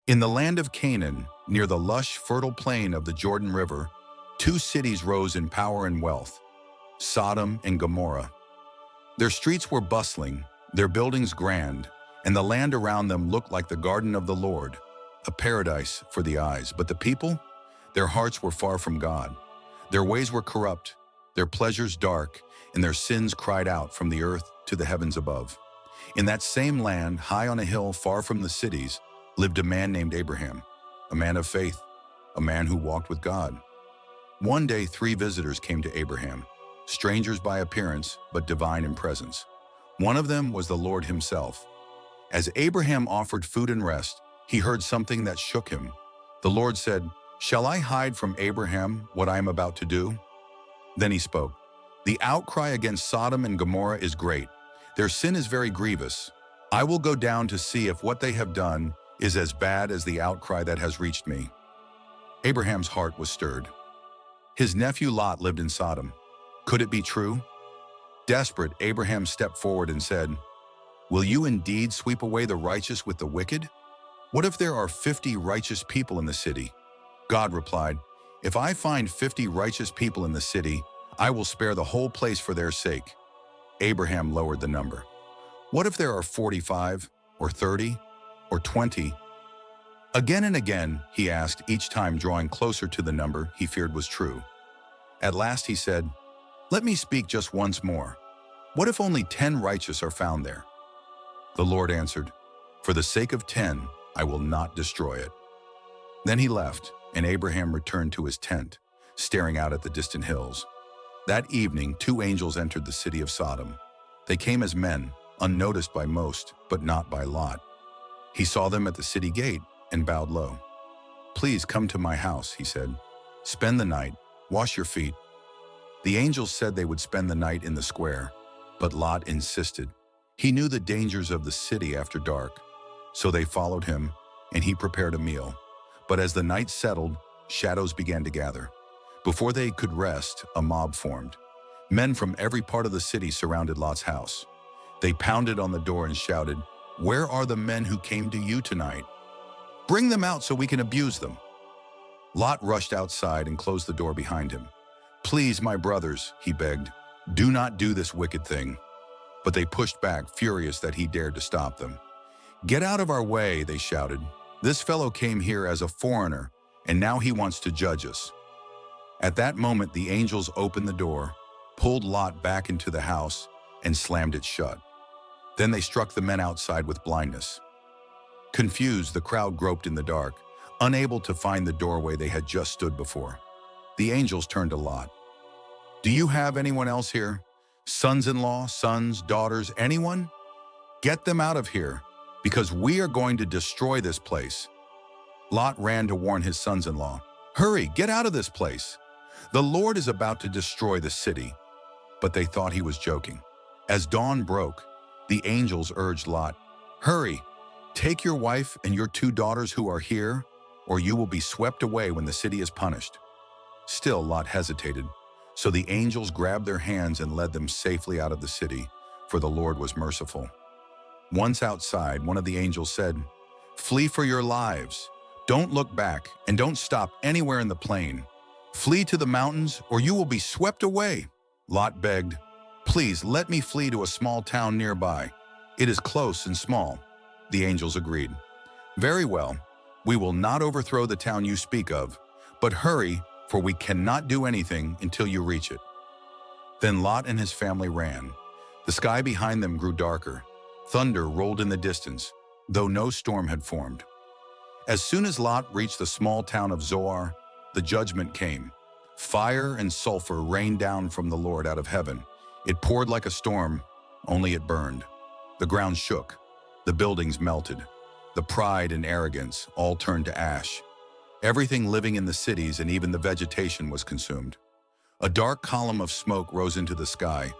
In the land of Canaan, near the lush, fertile plain of the Jordan River, two cities rose in power and wealth, Sodom and Gomorrah. Their streets were bustling, their buildings grand, and the land around them looked like the garden of the Lord, a paradise for the eyes. But the people, their hearts were far from God. Their ways were corrupt, their pleasures dark, and their sins cried out from the earth to the heavens above. In that same land, high on a hill far from the cities, lived a man named Abraham, a man of faith, a man who walked with God. One day, three visitors came to Abraham, strangers by appearance, but divine in presence. One of them was the Lord himself. As Abraham offered food and rest, he heard something that shook him. The Lord said, "Shall I hide from Abraham what I am about to do?" Then he spoke, "The outcry against Sodom and Gomorrah is great. Their sin is very grievous. I will go down to see if what they have done is as bad as the outcry that has reached me." Abraham's heart was stirred. His nephew Lot lived in Sodom. Could it be true? Desperate, Abraham stepped forward and said, "Will you indeed sweep away the righteous with the wicked? What if there are 50 righteous people in the city?" God replied, "If I find 50 righteous people in the city, I will spare the whole place for their sake." Abraham lowered the number. "What if there are 45, or 30, or 20? Again and again, he asked, each time drawing closer to the number he feared was true. At last he said, "Let me speak just once more. What if only 10 righteous are found there?" The Lord answered, "For the sake of 10, I will not destroy it." Then he left, and Abraham returned to his tent, staring out at the distant hills. That evening, two angels entered the city of Sodom. They came as men, unnoticed by most, but not by Lot. He saw them at the city gate and bowed low. "Please come to my house," he said. "Spend the night, wash your feet." The angels said they would spend the night in the square, but Lot insisted. He knew the dangers of the city after dark, so they followed him, and he prepared a meal. But as the night settled, shadows began to gather. Before they could rest, a mob formed. Men from every part of the city surrounded Lot's house. They pounded on the door and shouted, "Where are the men who came to you tonight? Bring them out so we can abuse them." Lot rushed outside and closed the door behind him. "Please, my brothers," he begged, "do not do this wicked thing." But they pushed back, furious that he dared to stop them. "Get out of our way," they shouted. "This fellow came here as a foreigner, and now he wants to judge us." At that moment, the angels opened the door, pulled Lot back into the house, and slammed it shut. Then they struck the men outside with blindness. Confused, the crowd groped in the dark, unable to find the doorway they had just stood before. The angels turned to Lot. "Do you have anyone else here? Sons-in-law, sons, daughters, anyone? Get them out of here, because we are going to destroy this place." Lot ran to warn his sons-in-law. "Hurry, get out of this place. The Lord is about to destroy the city." But they thought he was joking. As dawn broke, the angels urged Lot, "Hurry, take your wife and your 2 daughters who are here, or you will be swept away when the city is punished." Still, Lot hesitated, so the angels grabbed their hands and led them safely out of the city, for the Lord was merciful. Once outside, one of the angels said, "Flee for your lives. Don't look back, and don't stop anywhere in the plain. Flee to the mountains, or you will be swept away." Lot begged, "Please let me flee to a small town nearby. It is close and small." The angels agreed. "Very well, we will not overthrow the town you speak of, but hurry, for we cannot do anything until you reach it." Then Lot and his family ran. The sky behind them grew darker. Thunder rolled in the distance, though no storm had formed. As soon as Lot reached the small town of Zoar, the judgment came. Fire and sulfur rained down from the Lord out of heaven. It poured like a storm, only it burned. The ground shook. The buildings melted. The pride and arrogance all turned to ash. Everything living in the cities and even the vegetation was consumed. A dark column of smoke rose into the sky,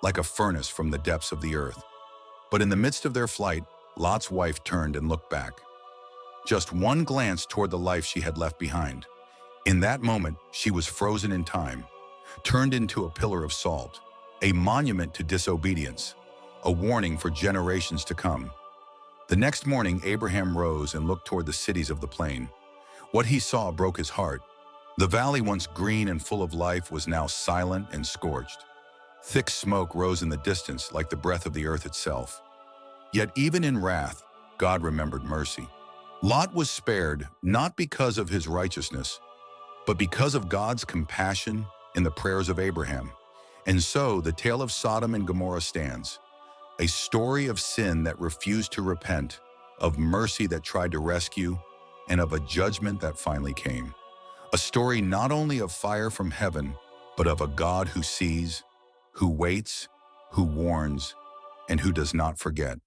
like a furnace from the depths of the earth. But in the midst of their flight, Lot's wife turned and looked back. Just one glance toward the life she had left behind. In that moment, she was frozen in time, turned into a pillar of salt, a monument to disobedience, a warning for generations to come. The next morning, Abraham rose and looked toward the cities of the plain. What he saw broke his heart. The valley, once green and full of life, was now silent and scorched. Thick smoke rose in the distance like the breath of the earth itself. Yet even in wrath, God remembered mercy. Lot was spared not because of his righteousness, but because of God's compassion in the prayers of Abraham. And so the tale of Sodom and Gomorrah stands, a story of sin that refused to repent, of mercy that tried to rescue, and of a judgment that finally came. A story not only of fire from heaven, but of a God who sees, who waits, who warns, and who does not forget.